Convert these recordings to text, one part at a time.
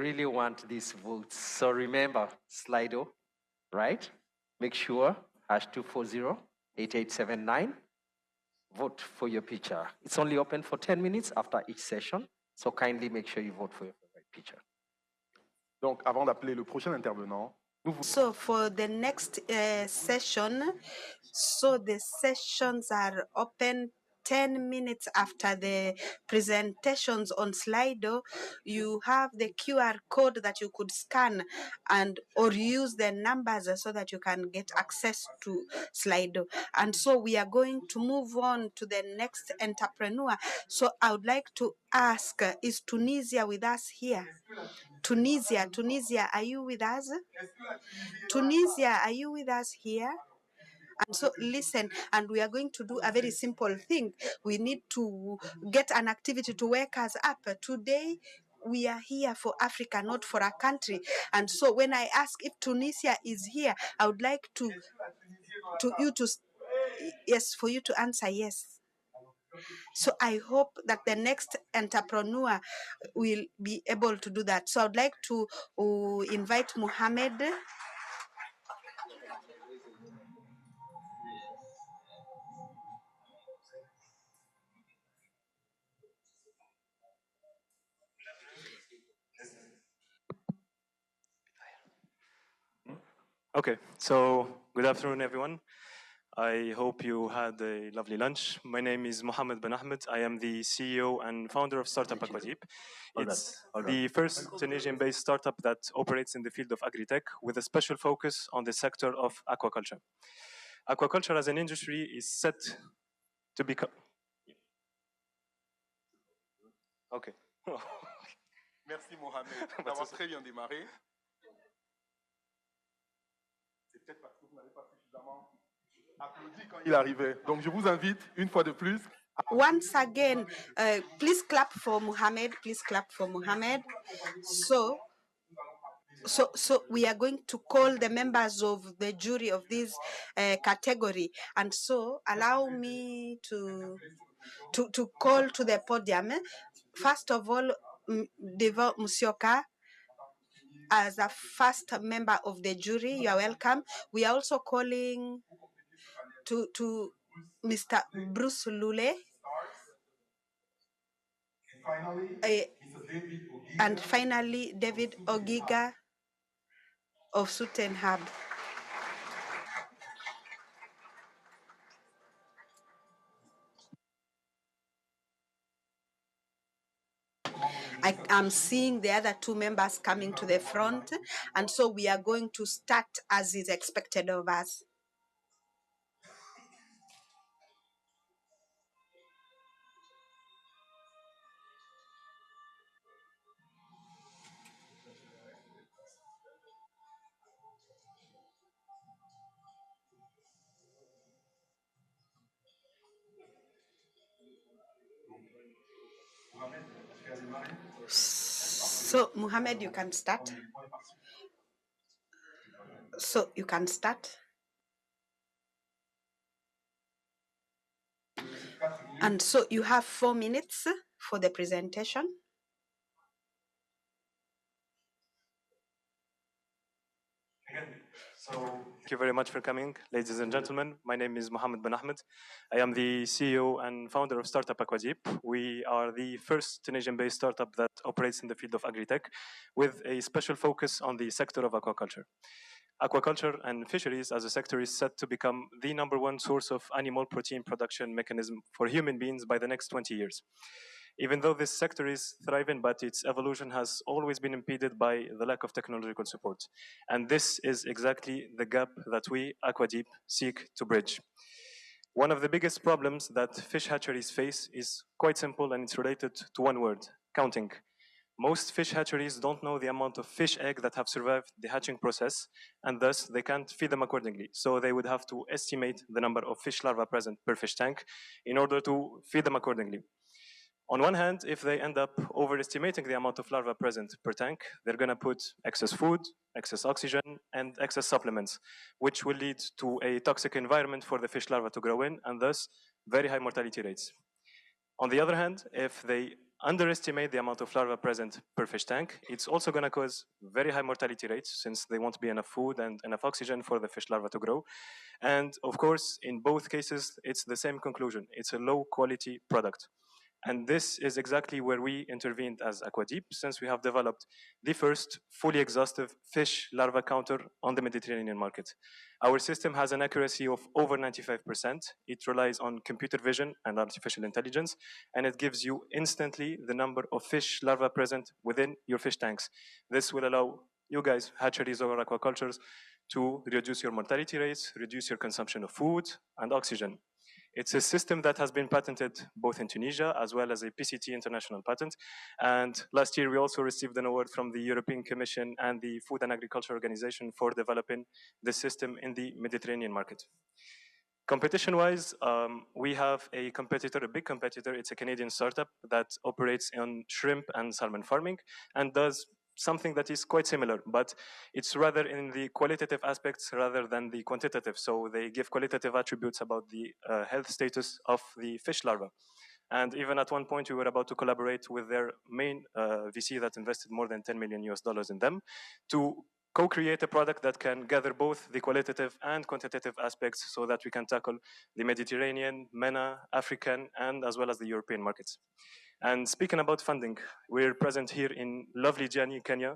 really want these votes. So remember, Slido, right? Make sure, #240-8879, vote for your picture. It's only open for 10 minutes after each session, so kindly make sure you vote for your favorite picture. Donc, avant d'appeler le prochain intervenant, So for the next session, so the sessions are open 10 minutes after the presentations on Slido. You have the QR code that you could scan and or use the numbers so that you can get access to Slido. And so we are going to move on to the next entrepreneur. So I would like to ask, is Tunisia with us here? Tunisia, are you with us? Tunisia, are you with us here? And so listen, and we are going to do a very simple thing. We need to get an activity to wake us up. Today, we are here for Africa, not for a country. And so when I ask if Tunisia is here, I would like yes, for you to answer yes. So I hope that the next entrepreneur will be able to do that. So I'd like to invite Mohammed. Okay, so good afternoon, everyone. I hope you had a lovely lunch. My name is Mohammed Ben Ahmed. I am the CEO and founder of Startup Aquadeep. It's the first Tunisian-based startup that operates in the field of agri-tech with a special focus on the sector of aquaculture. Aquaculture as an industry is set to become... Okay. merci Mohamed d'avoir très bien démarré. C'est peut-être parce que vous n'avez pas suffisamment applaudi quand il arrivait. Donc je vous invite une fois de plus. Once again, please clap for Mohammed. Please clap for Mohammed. So we are going to call the members of the jury of this category, and so allow me to call to the podium. First of all, Devo Musioka, as a first member of the jury, you are welcome. We are also calling to Mr. Bruce Lule. And finally, David Ogiga of Suten Hub. I am seeing the other two members coming to the front, and so we are going to start as is expected of us. So, Mohammed, you can start. So, you can start. And so, you have 4 minutes for the presentation. Thank you very much for coming, ladies and gentlemen. My name is Mohammed Ben Ahmed. I am the CEO and founder of Startup Aquadeep. We are the first Tunisian-based startup that operates in the field of agri-tech with a special focus on the sector of aquaculture. Aquaculture and fisheries as a sector is set to become the #1 source of animal protein production mechanism for human beings by the next 20 years. Even though this sector is thriving, but its evolution has always been impeded by the lack of technological support. And this is exactly the gap that we, Aquadeep, seek to bridge. One of the biggest problems that fish hatcheries face is quite simple, and it's related to one word: counting. Most fish hatcheries don't know the amount of fish egg that have survived the hatching process, and thus they can't feed them accordingly. So they would have to estimate the number of fish larvae present per fish tank in order to feed them accordingly. On one hand, if they end up overestimating the amount of larvae present per tank, they're going to put excess food, excess oxygen, and excess supplements, which will lead to a toxic environment for the fish larvae to grow in, and thus very high mortality rates. On the other hand, if they underestimate the amount of larvae present per fish tank. It's also going to cause very high mortality rates since there won't be enough food and enough oxygen for the fish larvae to grow. And of course, in both cases, it's the same conclusion. It's a low quality product. And this is exactly where we intervened as Aquadeep, since we have developed the first fully exhaustive fish larva counter on the Mediterranean market. Our system has an accuracy of over 95%. It relies on computer vision and artificial intelligence, and it gives you instantly the number of fish larvae present within your fish tanks. This will allow you guys, hatcheries or aquacultures, to reduce your mortality rates, reduce your consumption of food and oxygen. It's a system that has been patented both in Tunisia as well as a PCT international patent. And last year, we also received an award from the European Commission and the Food and Agriculture Organization for developing the system in the Mediterranean market. Competition-wise, we have a competitor, a big competitor. It's a Canadian startup that operates on shrimp and salmon farming and does something that is quite similar, but it's rather in the qualitative aspects rather than the quantitative. So they give qualitative attributes about the health status of the fish larva. And even at one point, we were about to collaborate with their main VC that invested more than $10 million in them to co-create a product that can gather both the qualitative and quantitative aspects so that we can tackle the Mediterranean, MENA, African, and as well as the European markets. And speaking about funding, we're present here in lovely Jani, Kenya.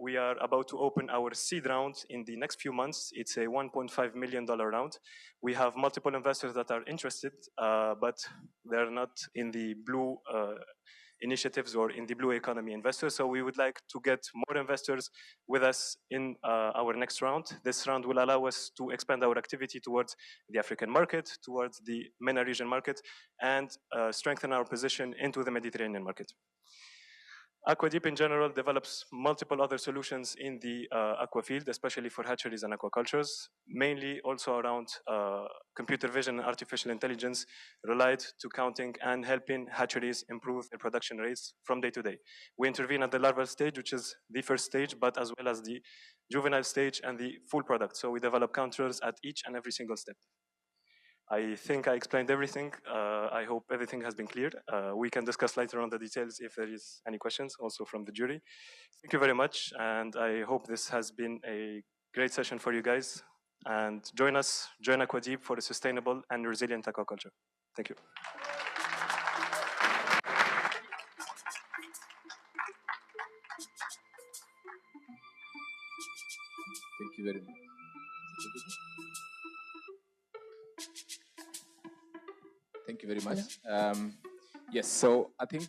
We are about to open our seed round in the next few months. It's a $1.5 million round. We have multiple investors that are interested, but they're not in the blue initiatives or in the blue economy investors. So we would like to get more investors with us in our next round. This round will allow us to expand our activity towards the African market, towards the MENA region market, and strengthen our position into the Mediterranean market. Aquadeep in general develops multiple other solutions in the aqua field, especially for hatcheries and aquacultures, mainly also around computer vision and artificial intelligence relied to counting and helping hatcheries improve their production rates from day to day. We intervene at the larval stage, which is the first stage, but as well as the juvenile stage and the full product. So we develop counters at each and every single step. I think I explained everything. I hope everything has been clear. We can discuss later on the details if there is any questions, also from the jury. Thank you very much, and I hope this has been a great session for you guys. And join us, join Aquadeep for a sustainable and resilient aquaculture. Thank you. Thank you very much. Thank you very much. Yes, so I think,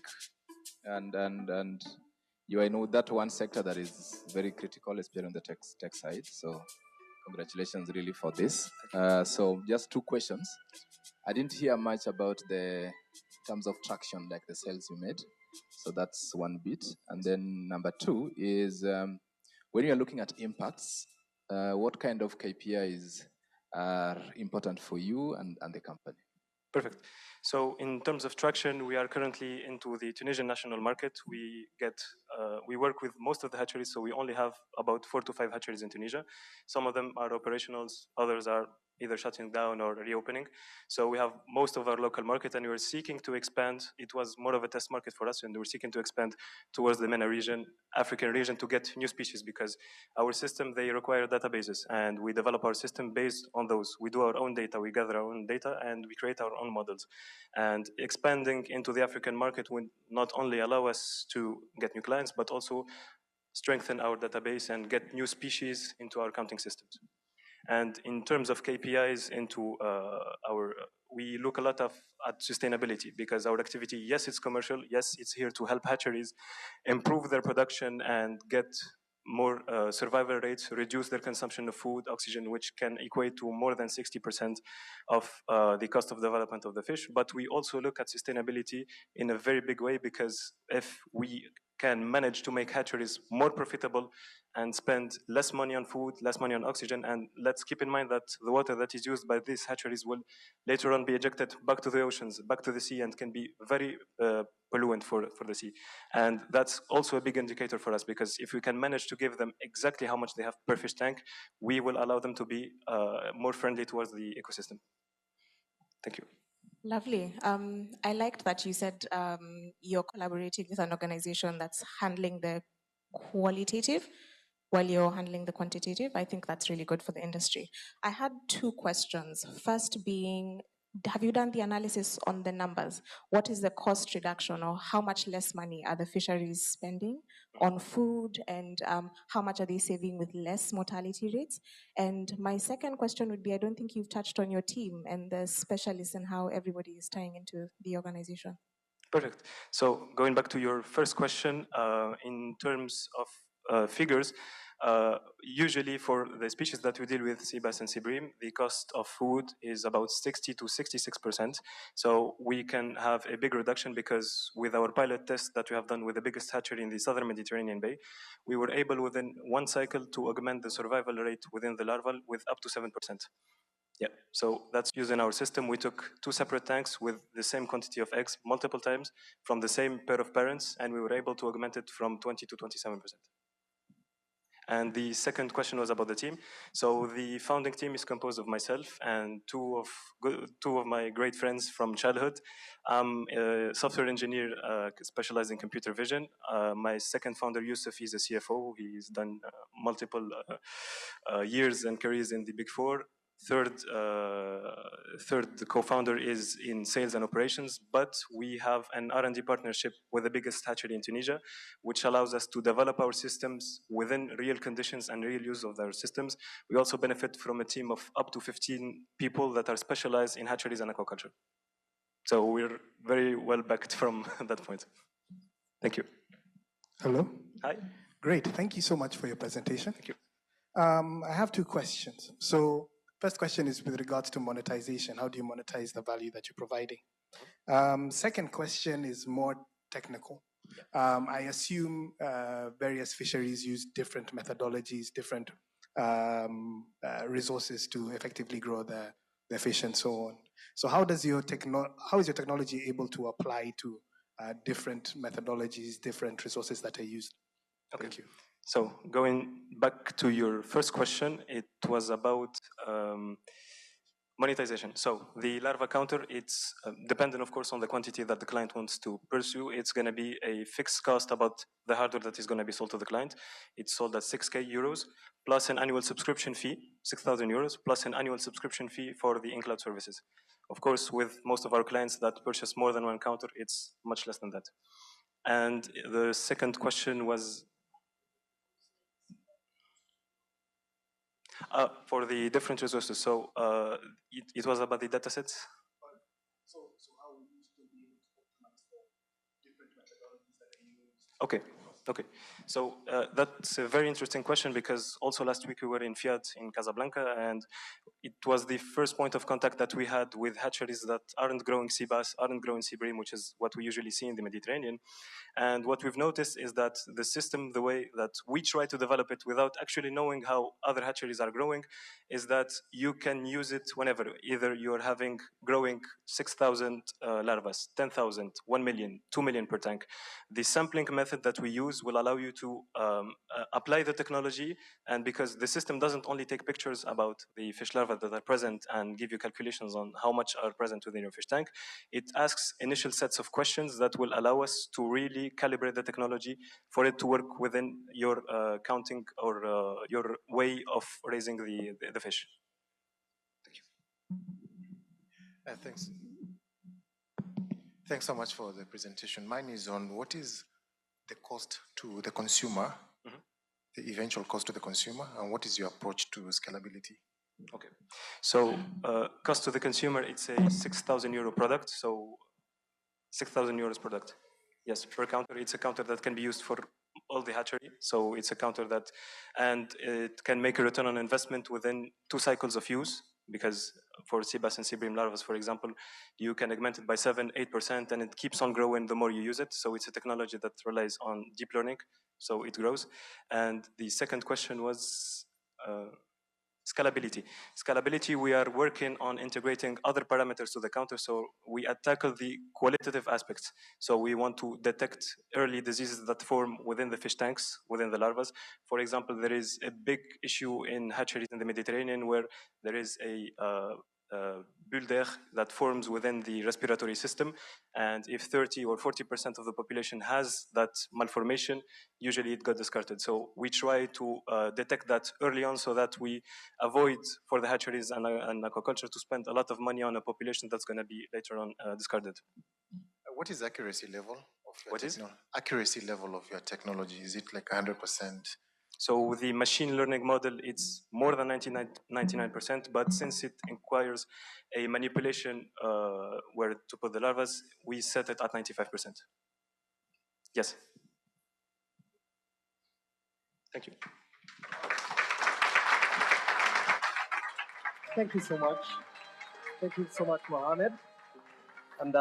and I know that one sector that is very critical, especially on the tech side. So congratulations really for this. So just two questions. I didn't hear much about the terms of traction, like the sales you made. So that's one bit. And then number two is when you're looking at impacts, what kind of KPIs are important for you and the company? Perfect. So in terms of traction, we are currently into the Tunisian national market. We work with most of the hatcheries, so we only have about 4 to 5 hatcheries in Tunisia. Some of them are operationals, others are either shutting down or reopening. So we have most of our local market, and we're seeking to expand. It was more of a test market for us, and we're seeking to expand towards the MENA region, African region, to get new species, because our system, they require databases, and we develop our system based on those. We do our own data, we gather our own data, and we create our own models. And expanding into the African market would not only allow us to get new clients, but also strengthen our database and get new species into our counting systems. And in terms of KPIs into we look a lot at sustainability, because our activity, yes, it's commercial, yes, it's here to help hatcheries improve their production and get more survival rates, reduce their consumption of food, oxygen, which can equate to more than 60% of the cost of development of the fish. But we also look at sustainability in a very big way, because if we can manage to make hatcheries more profitable and spend less money on food, less money on oxygen, and let's keep in mind that the water that is used by these hatcheries will later on be ejected back to the oceans, back to the sea, and can be very pollutant for the sea. And that's also a big indicator for us, because if we can manage to give them exactly how much they have per fish tank, we will allow them to be more friendly towards the ecosystem. Thank you. Lovely. I liked that you said you're collaborating with an organization that's handling the qualitative while you're handling the quantitative. I think that's really good for the industry. I had two questions. First being, have you done the analysis on the numbers? What is the cost reduction, or how much less money are the fisheries spending on food, and how much are they saving with less mortality rates? And my second question would be, I don't think you've touched on your team and the specialists and how everybody is tying into the organization. Perfect. So going back to your first question, in terms of figures, usually for the species that we deal with, sea bass and sea bream, the cost of food is about 60 to 66%. So we can have a big reduction because with our pilot test that we have done with the biggest hatchery in the southern Mediterranean Bay, we were able within one cycle to augment the survival rate within the larval with up to 7%. Yeah, so that's used in our system. We took two separate tanks with the same quantity of eggs multiple times from the same pair of parents, and we were able to augment it from 20 to 27%. And the second question was about the team. So the founding team is composed of myself and two of my great friends from childhood. I'm a software engineer specialized in computer vision. My second founder, Yusuf, is a CFO. He's done multiple years and careers in the Big Four. Third co-founder is in sales and operations, but we have an R&D partnership with the biggest hatchery in Tunisia, which allows us to develop our systems within real conditions and real use of our systems. We also benefit from a team of up to 15 people that are specialized in hatcheries and aquaculture. So we're very well backed from that point. Thank you. Hello. Hi. Great. Thank you so much for your presentation. Thank you. I have two questions. So first question is with regards to monetization. How do you monetize the value that you're providing? Second question is more technical. I assume various fisheries use different methodologies, different resources to effectively grow the fish and so on. So how is your technology able to apply to different methodologies, different resources that are used? Okay. Thank you. So going back to your first question, it was about monetization. So the larva counter, it's dependent, of course, on the quantity that the client wants to pursue. It's going to be a fixed cost about the hardware that is going to be sold to the client. It's sold at 6K euros plus an annual subscription fee, 6,000 euros, plus an annual subscription fee for the in-cloud services. Of course, with most of our clients that purchase more than one counter, it's much less than that. And the second question was for the different resources. So it was about the datasets. So how would you still be able to optimize for different methodologies that are used? Okay. Okay, so that's a very interesting question because also last week we were in Fiat in Casablanca, and it was the first point of contact that we had with hatcheries that aren't growing sea bass, aren't growing sea bream, which is what we usually see in the Mediterranean. And what we've noticed is that the system, the way that we try to develop it without actually knowing how other hatcheries are growing, is that you can use it whenever. Either you're having growing 6,000 larvae, 10,000, 1 million, 2 million per tank. The sampling method that we use will allow you to apply the technology, and because the system doesn't only take pictures about the fish larvae that are present and give you calculations on how much are present within your fish tank, it asks initial sets of questions that will allow us to really calibrate the technology for it to work within your counting or your way of raising the fish. Thank you. Thanks. Thanks so much for the presentation. Mine is on what is the cost to the consumer, the eventual cost to the consumer, and what is your approach to scalability? Okay, so cost to the consumer, it's a 6,000 euro product, so 6,000 euros product. Yes, per counter. It's a counter that can be used for all the hatchery. So it's a counter that, and it can make a return on investment within 2 cycles of use, because for sea bass and sea bream larvae, for example, you can augment it by 7-8%, and it keeps on growing the more you use it. So it's a technology that relies on deep learning, so it grows. And the second question was scalability. Scalability, we are working on integrating other parameters to the counter, so we tackle the qualitative aspects. So we want to detect early diseases that form within the fish tanks, within the larvae. For example, there is a big issue in hatcheries in the Mediterranean where there is a bulle d'air that forms within the respiratory system. And if 30 or 40% of the population has that malformation, usually it got discarded. So we try to detect that early on so that we avoid for the hatcheries and aquaculture to spend a lot of money on a population that's going to be later on discarded. What is accuracy level of your What is? accuracy level of your technology? Is it like 100%? So with the machine learning model, it's more than 99%, but since it requires a manipulation where to put the larvae, we set it at 95%. Yes. Thank you. Thank you so much. Thank you so much, Mohammed. And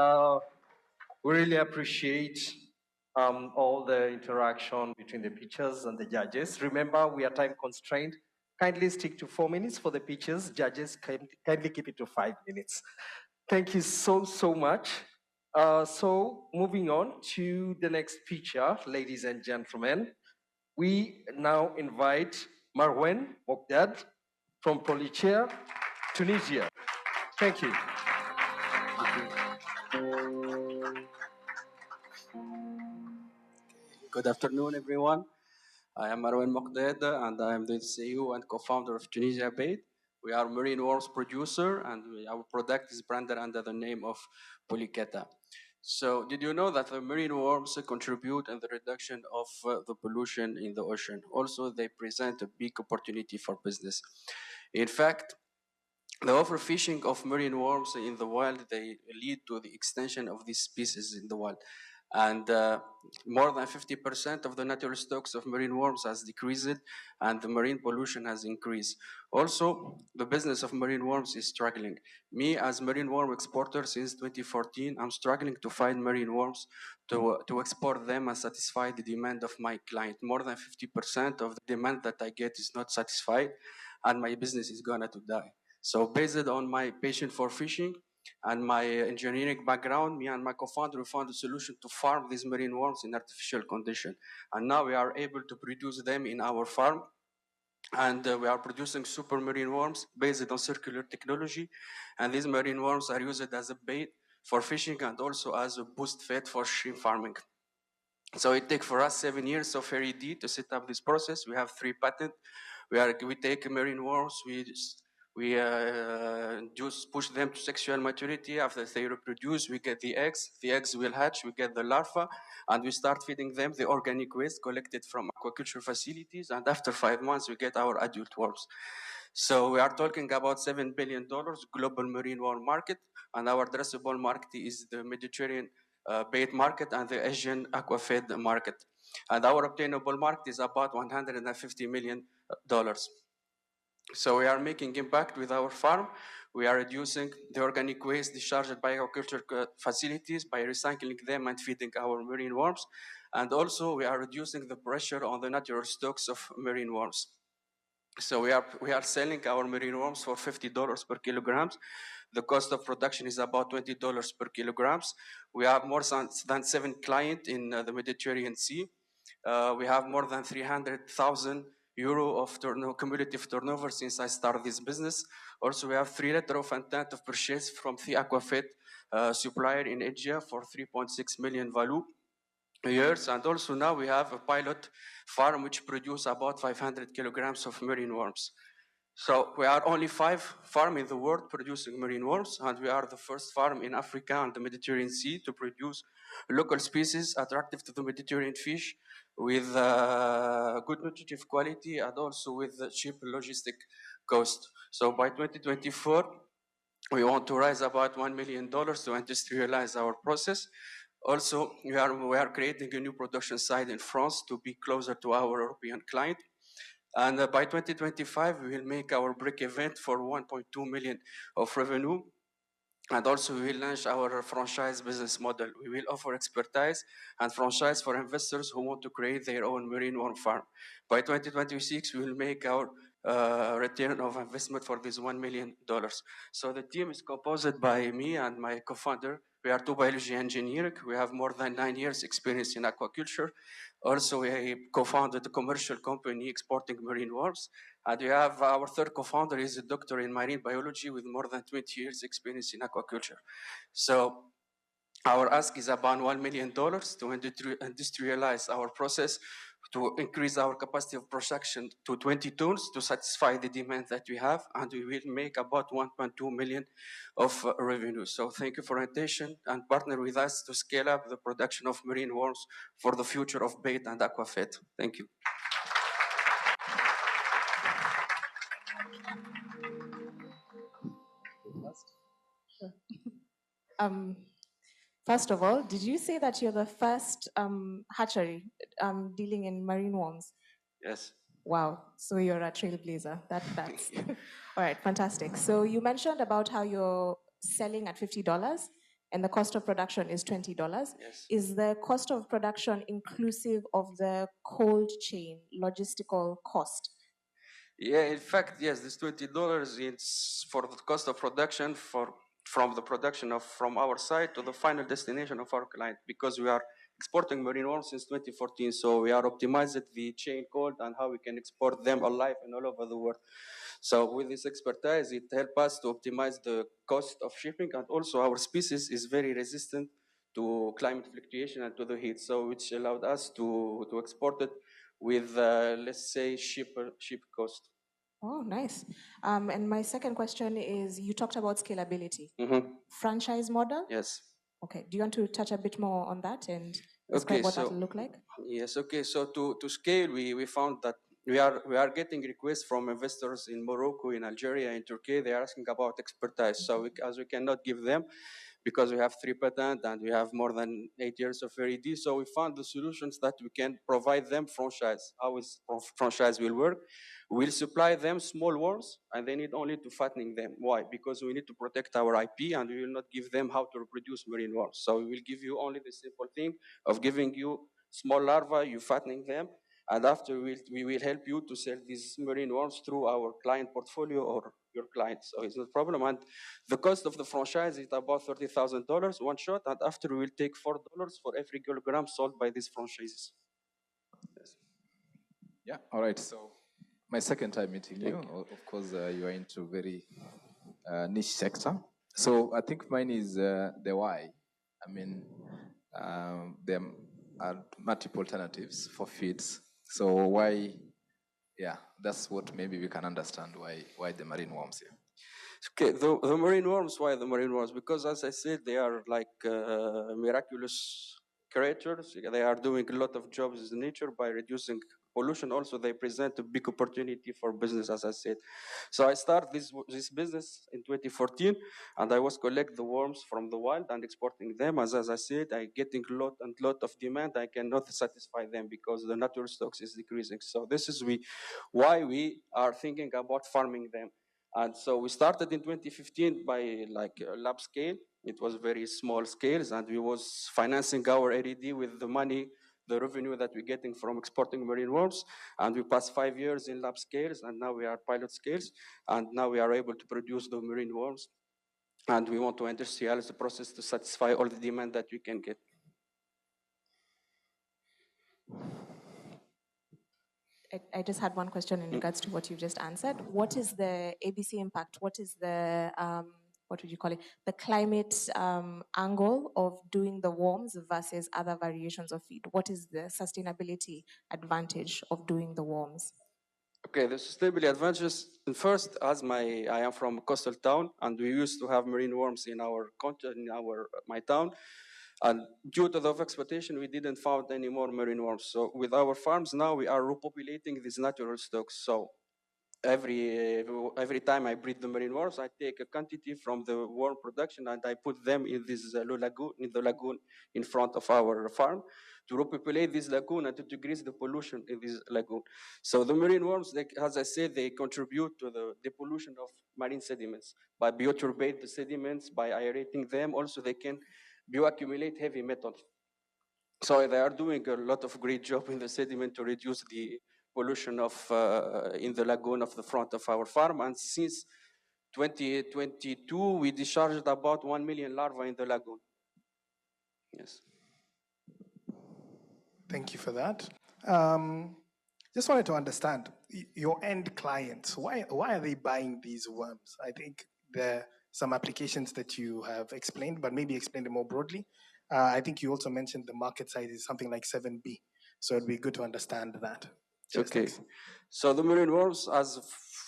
we really appreciate all the interaction between the pitchers and the judges. Remember, we are time constrained. Kindly stick to 4 minutes for the pitchers. Judges, kindly keep it to 5 minutes. Thank you so, so much. So moving on to the next pitcher, ladies and gentlemen, we now invite Marwan Mokdad from Polychair, Tunisia. Thank you. Good afternoon, everyone. I am Marwan Mokdad, and I am the CEO and co-founder of Tunisia Bait. We are marine worms producer, and our product is branded under the name of Polyketa. So, did you know that the marine worms contribute in the reduction of the pollution in the ocean? Also, they present a big opportunity for business. In fact, the overfishing of marine worms in the wild, they lead to the extinction of these species in the wild. And more than 50% of the natural stocks of marine worms has decreased, and the marine pollution has increased. Also, the business of marine worms is struggling. Me, as marine worm exporter since 2014, I'm struggling to find marine worms to export them and satisfy the demand of my client. More than 50% of the demand that I get is not satisfied, and my business is gonna to die. So based on my passion for fishing and my engineering background, me and my co-founder found a solution to farm these marine worms in artificial condition. And now we are able to produce them in our farm. And we are producing super marine worms based on circular technology. And these marine worms are used as a bait for fishing and also as a boost fed for shrimp farming. So it takes for us 7 years of R&D to set up this process. We have 3 patents. We take marine worms, we just push them to sexual maturity. After they reproduce, we get the eggs. The eggs will hatch, we get the larvae, and we start feeding them the organic waste collected from aquaculture facilities. And after 5 months, we get our adult worms. So we are talking about $7 billion global marine worm market, and our addressable market is the Mediterranean bait market and the Asian aquafed market. And our obtainable market is about $150 million. So we are making impact with our farm. We are reducing the organic waste discharged by aquaculture facilities by recycling them and feeding our marine worms. And also we are reducing the pressure on the natural stocks of marine worms. So we are selling our marine worms for $50 per kilograms. The cost of production is about $20 per kilograms. We have more than 7 clients in the Mediterranean Sea. We have more than 300,000 euro of cumulative turnover since I started this business. Also, we have 3 letters of intent of purchase from the aquafed supplier in Asia for 3.6 million value years. And also now we have a pilot farm which produce about 500 kilograms of marine worms. So we are only 5 farms in the world producing marine worms, and we are the first farm in Africa and the Mediterranean Sea to produce local species attractive to the Mediterranean fish with good nutritive quality and also with cheap logistic cost. So by 2024, we want to raise about $1 million to industrialize our process. Also, we are creating a new production site in France to be closer to our European client. And by 2025, we will make our break event for 1.2 million of revenue. And also we will launch our franchise business model. We will offer expertise and franchise for investors who want to create their own marine worm farm. By 2026, we will make our return of investment for this $1 million. So the team is composed by me and my co-founder, We are two biology engineers. We have more than 9 years experience in aquaculture. Also, we co-founded a commercial company exporting marine worms. And we have our third co-founder is a doctor in marine biology with more than 20 years experience in aquaculture. So our ask is about $1 million to industrialize our process, to increase our capacity of production to 20 tons to satisfy the demand that we have, and we will make about 1.2 million of revenue. So thank you for your attention, and partner with us to scale up the production of marine worms for the future of bait and aquafed. Thank you. Um, First of all, did you say that you're the first hatchery dealing in marine worms? Yes. Wow, so you're a trailblazer. That's all right, fantastic. So you mentioned about how you're selling at $50 and the cost of production is $20. Yes. Is the cost of production inclusive of the cold chain logistical cost? Yeah, in fact, yes, this $20 is for the cost of production from the production from our side to the final destination of our client, because we are exporting marine worms since 2014. So we are optimizing the chain code and how we can export them alive and all over the world. So with this expertise, it helps us to optimize the cost of shipping, and also our species is very resistant to climate fluctuation and to the heat, so which allowed us to export it with, let's say, cheap cost. Oh, nice. And my second question is, you talked about scalability. Franchise model? Yes. Okay. Do you want to touch a bit more on that and describe what that will look like? Yes. Okay. So to scale, we found that we are getting requests from investors in Morocco, in Algeria, in Turkey. They are asking about expertise. So as we cannot give them, because we have 3 patents and we have more than 8 years of R&D. So we found the solutions that we can provide them franchise. How is franchise will work? We'll supply them small worms, and they need only to fattening them. Why? Because we need to protect our IP, and we will not give them how to reproduce marine worms. So we will give you only the simple thing of giving you small larvae, you fattening them, and after we will help you to sell these marine worms through our client portfolio or your clients. So it's no problem. And the cost of the franchise is about $30,000 one shot, and after we will take $4 for every kilogram sold by these franchises. Yes. Yeah, all right. So my second time meeting you. Of course, you are into very niche sector. So I think mine is the why. I mean, there are multiple alternatives for feeds. So why? Yeah, that's what maybe we can understand why the marine worms here. Okay, the marine worms. Why the marine worms? Because as I said, they are like miraculous creatures. They are doing a lot of jobs in nature by reducing pollution. Also, they present a big opportunity for business, as I said. So I started this business in 2014, and I was collect the worms from the wild and exporting them. As I said, I getting lot of demand. I cannot satisfy them because the natural stocks is decreasing. So this is why we are thinking about farming them. And so we started in 2015 by like lab scale. It was very small scales, and we was financing our R&D with the money, the revenue that we're getting from exporting marine worms. And we passed 5 years in lab scales, and now we are pilot scales, and now we are able to produce the marine worms. And we want to industrialize the process to satisfy all the demand that we can get. I just had one question in regards to what you just answered. What is the ABC impact? What is the, what would you call it? The climate angle of doing the worms versus other variations of feed? What is the sustainability advantage of doing the worms? Okay, the sustainability advantages. First, I am from a coastal town, and we used to have marine worms in my town. And due to the exploitation, we didn't find any more marine worms. So with our farms now, we are repopulating these natural stocks. So every time I breed the marine worms, I take a quantity from the worm production and I put them in this lagoon in front of our farm to repopulate this lagoon and to decrease the pollution in this lagoon. So the marine worms, as I said, they contribute to the depollution of marine sediments by bioturbate the sediments, by aerating them. Also, they can bioaccumulate heavy metals. So they are doing a lot of great job in the sediment to reduce the pollution of in the lagoon of the front of our farm. And since 2022, we discharged about 1 million larvae in the lagoon. Yes. Thank you for that. Just wanted to understand your end clients. Why are they buying these worms? I think there are some applications that you have explained, but maybe explain it more broadly. I think you also mentioned the market size is something like 7B. So it'd be good to understand that. Cheers, Okay. thanks. So the marine worms, as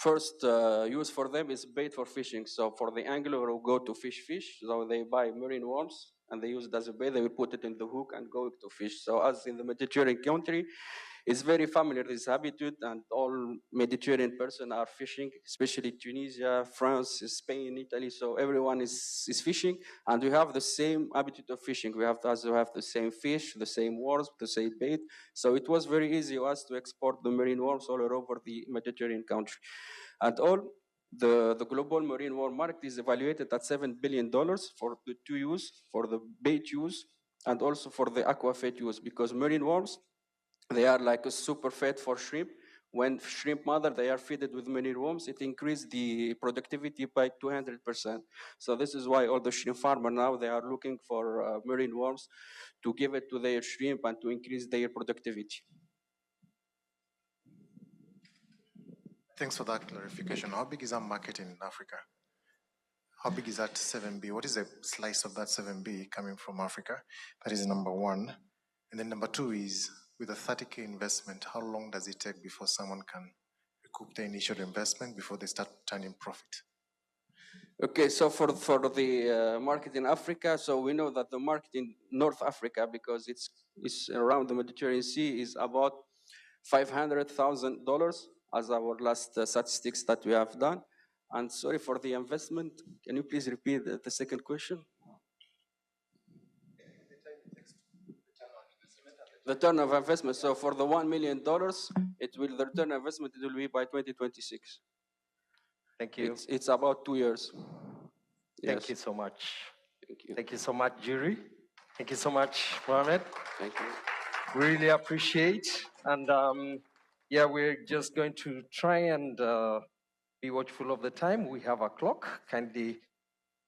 first use for them is bait for fishing. So for the angler who go to fish, so they buy marine worms and they use it as a bait. They will put it in the hook and go to fish. So as in the Mediterranean country, it's very familiar, this habitude, and all Mediterranean person are fishing, especially Tunisia, France, Spain, Italy. So everyone is fishing, and we have the same habitude of fishing. We have the same fish, the same worms, the same bait. So it was very easy for us to export the marine worms all over the Mediterranean country. And all the global marine worm market is evaluated at $7 billion for the two use, for the bait use, and also for the aquafed use, because marine worms, they are like a super fed for shrimp. When shrimp mother, they are fed with marine worms, it increases the productivity by 200%. So this is why all the shrimp farmer now, they are looking for marine worms to give it to their shrimp and to increase their productivity. Thanks for that clarification. How big is our market in Africa? How big is that 7B? What is a slice of that 7B coming from Africa? That is number one. And then number two is, with a 30K investment, how long does it take before someone can recoup the initial investment before they start turning profit? Okay, so for the market in Africa, so we know that the market in North Africa, because it's around the Mediterranean Sea, is about $500,000 as our last statistics that we have done. And sorry for the investment. Can you please repeat the second question? The return of investment. So for the $1 million, the return of investment it will be by 2026. Thank you. It's about 2 years. Thank you so much. Thank you. Thank you so much, jury. Thank you so much, Mohamed. Thank you. We really appreciate. And yeah, we're just going to try and be watchful of the time. We have a clock. Kindly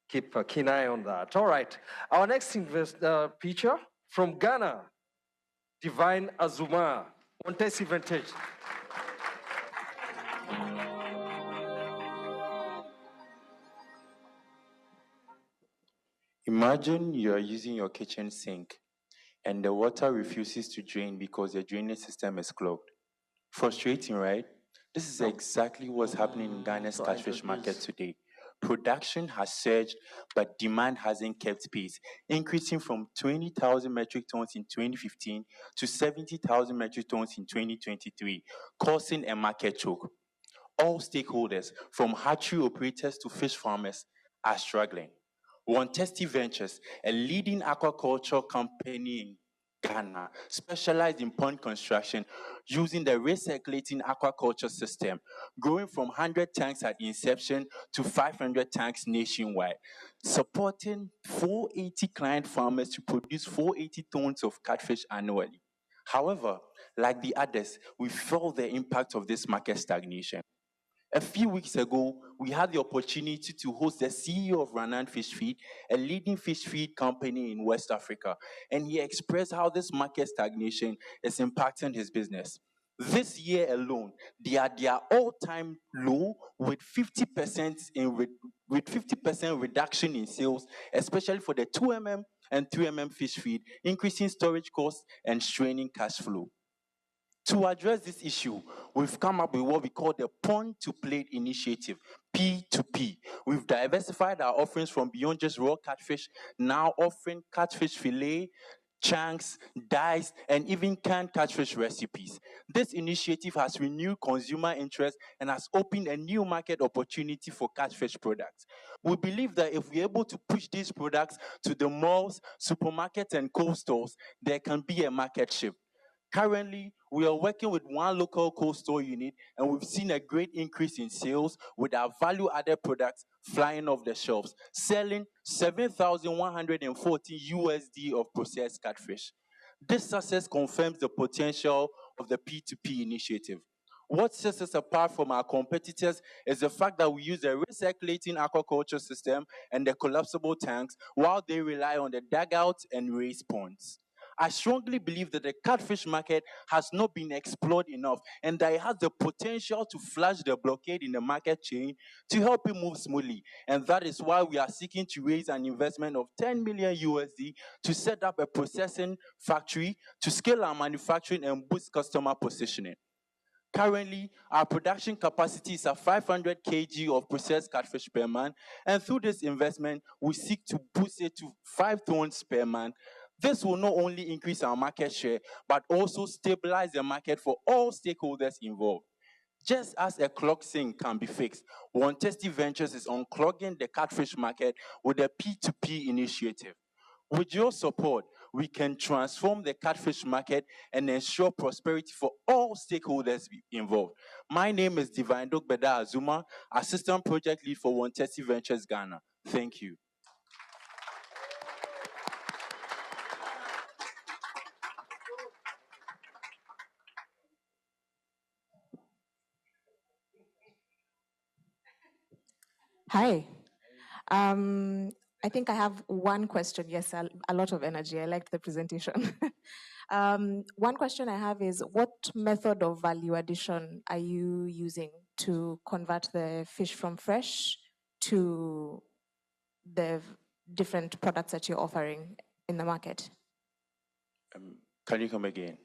keep a keen eye on that. All right. Our next picture from Ghana, Divine Azuma. Montesi Vintage. Imagine you are using your kitchen sink and the water refuses to drain because the drainage system is clogged. Frustrating, right? This is exactly what's happening in Ghana's catfish market today. Production has surged, but demand hasn't kept pace, increasing from 20,000 metric tons in 2015 to 70,000 metric tons in 2023, causing a market choke. All stakeholders, from hatchery operators to fish farmers, are struggling. One Testy Ventures, a leading aquaculture company in Ghana, specialized in pond construction using the recirculating aquaculture system, growing from 100 tanks at inception to 500 tanks nationwide, supporting 480 client farmers to produce 480 tons of catfish annually. However, like the others, we felt the impact of this market stagnation. A few weeks ago, we had the opportunity to host the CEO of Ranan Fish Feed, a leading fish feed company in West Africa, and he expressed how this market stagnation is impacting his business. This year alone, they are their all-time low with 50% with 50% reduction in sales, especially for the 2mm and 3mm fish feed, increasing storage costs and straining cash flow. To address this issue, we've come up with what we call the Pond to Plate Initiative, P2P. We've diversified our offerings from beyond just raw catfish, now offering catfish fillet, chunks, diced, and even canned catfish recipes. This initiative has renewed consumer interest and has opened a new market opportunity for catfish products. We believe that if we're able to push these products to the malls, supermarkets, and cold stores, there can be a market shift. Currently, we are working with one local cold store unit, and we've seen a great increase in sales with our value-added products flying off the shelves, selling 7,140 USD of processed catfish. This success confirms the potential of the P2P initiative. What sets us apart from our competitors is the fact that we use a recirculating aquaculture system and the collapsible tanks while they rely on the dugouts and raise ponds. I strongly believe that the catfish market has not been explored enough and that it has the potential to flush the blockade in the market chain to help it move smoothly. And that is why we are seeking to raise an investment of 10 million USD to set up a processing factory to scale our manufacturing and boost customer positioning. Currently, our production capacity is at 500 kg of processed catfish per month, and through this investment, we seek to boost it to 5 tons per month. This will not only increase our market share, but also stabilize the market for all stakeholders involved. Just as a clock sink can be fixed, One Tasty Ventures is unclogging the catfish market with a P2P initiative. With your support, we can transform the catfish market and ensure prosperity for all stakeholders involved. My name is Divine Dogbeda Azuma, Assistant Project Lead for One Tasty Ventures Ghana. Thank you. Hi. I think I have one question. Yes, a lot of energy. I liked the presentation. One question I have is, what method of value addition are you using to convert the fish from fresh to the different products that you're offering in the market? Can you come again?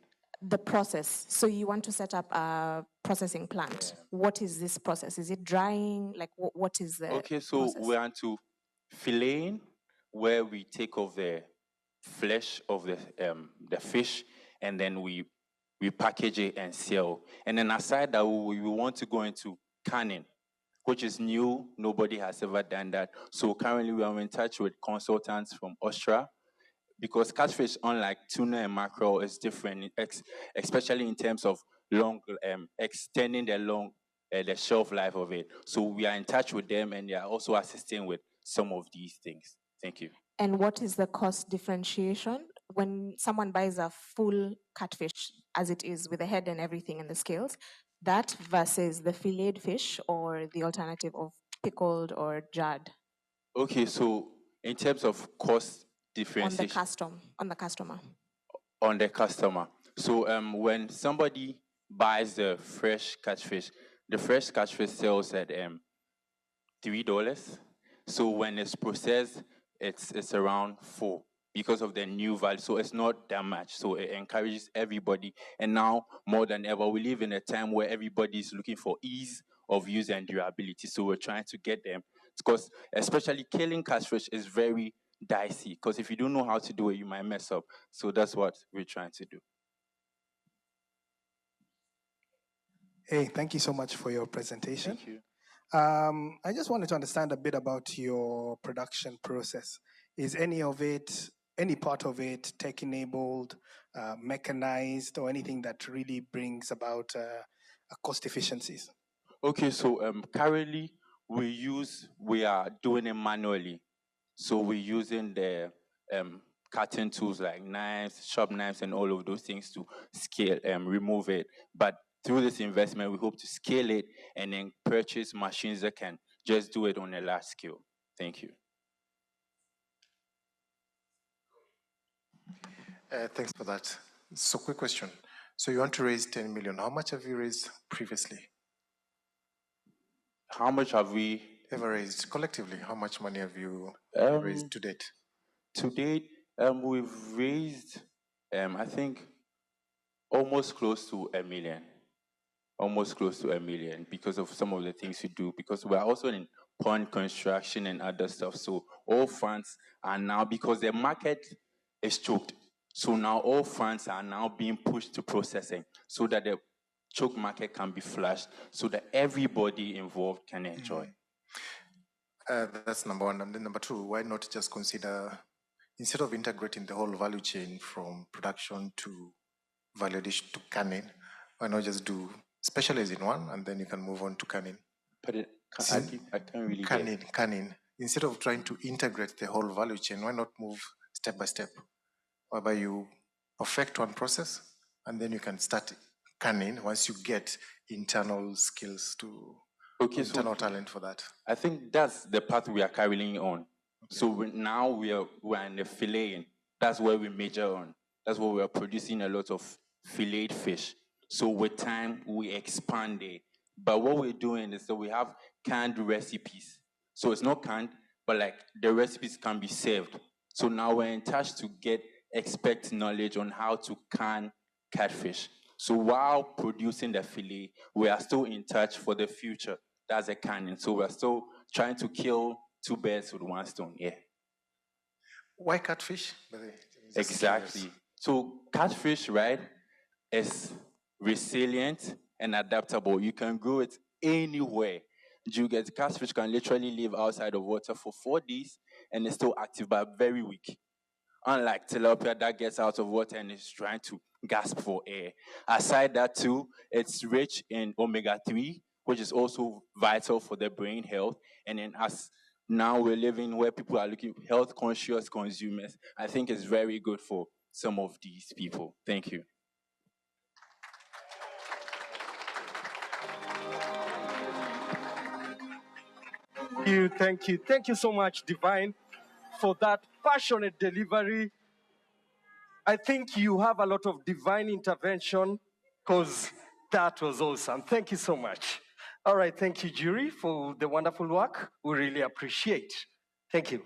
The process. So you want to set up a processing plant. Yeah. What is this process? Is it drying? Like, what is the Okay, so process? we want to filleting, where we take off the flesh of the fish, and then we package it and sell. And then aside that, we want to go into canning, which is new. Nobody has ever done that. So currently we are in touch with consultants from Austria, because catfish, unlike tuna and mackerel, is different, especially in terms of extending the shelf life of it. So we are in touch with them, and they are also assisting with some of these things. Thank you. And what is the cost differentiation when someone buys a full catfish as it is with the head and everything and the scales, that versus the filleted fish or the alternative of pickled or jarred? Okay, so in terms of cost differentiation on the customer. So when somebody buys the fresh catfish sells at $3. So when it's processed, it's around $4 because of the new value. So it's not that much. So it encourages everybody. And now more than ever, we live in a time where everybody is looking for ease of use and durability. So we're trying to get them, because especially killing catfish is very dicey, because if you don't know how to do it, you might mess up. So that's what we're trying to do. Hey, thank you so much for your presentation. Thank you. I just wanted to understand a bit about your production process. Is any part of it tech-enabled, mechanized, or anything that really brings about cost efficiencies? Okay, so currently we are doing it manually. So we're using the cutting tools like knives, sharp knives, and all of those things to scale and remove it. But through this investment, we hope to scale it and then purchase machines that can just do it on a large scale. Thank you. Thanks for that. So quick question. So you want to raise 10 million. How much have you raised previously? How much have we ever raised collectively? How much money have you raised to date? To date, we've raised, I think, almost close to $1 million. Almost close to $1 million because of some of the things we do. Because we're also in pond construction and other stuff. So all funds are now, because the market is choked. So now all funds are now being pushed to processing so that the choke market can be flushed, so that everybody involved can enjoy. That's number one. And then number two, why not just consider, instead of integrating the whole value chain from production to value addition to canning, why not just do specialize in one and then you can move on to canning? But I can't really canning. Instead of trying to integrate the whole value chain, why not move step by step, whereby you perfect one process and then you can start canning once you get internal skills to Okay, internal talent for that? I think that's the path we are carrying on. So we're in the filleting. That's where we major on. That's where we are producing a lot of filleted fish. So with time, we expand it. But what we're doing is that we have canned recipes. So it's not canned, but like the recipes can be saved. So now we're in touch to get expert knowledge on how to can catfish. So while producing the fillet, we are still in touch for the future. That's a canning. So we're still trying to kill two birds with one stone. Yeah. Why catfish? Exactly. So catfish, right, is resilient and adaptable. You can grow it anywhere. You get catfish can literally live outside of water for 4 days and it's still active but very weak. Unlike tilapia that gets out of water and is trying to gasp for air. Aside that too, it's rich in omega-3, which is also vital for the brain health. And then as now we're living where people are looking health conscious consumers, I think it's very good for some of these people. Thank you. Thank you so much, Divine, for that passionate delivery. I think you have a lot of divine intervention because that was awesome. Thank you so much. All right, thank you, jury, for the wonderful work. We really appreciate. Thank you.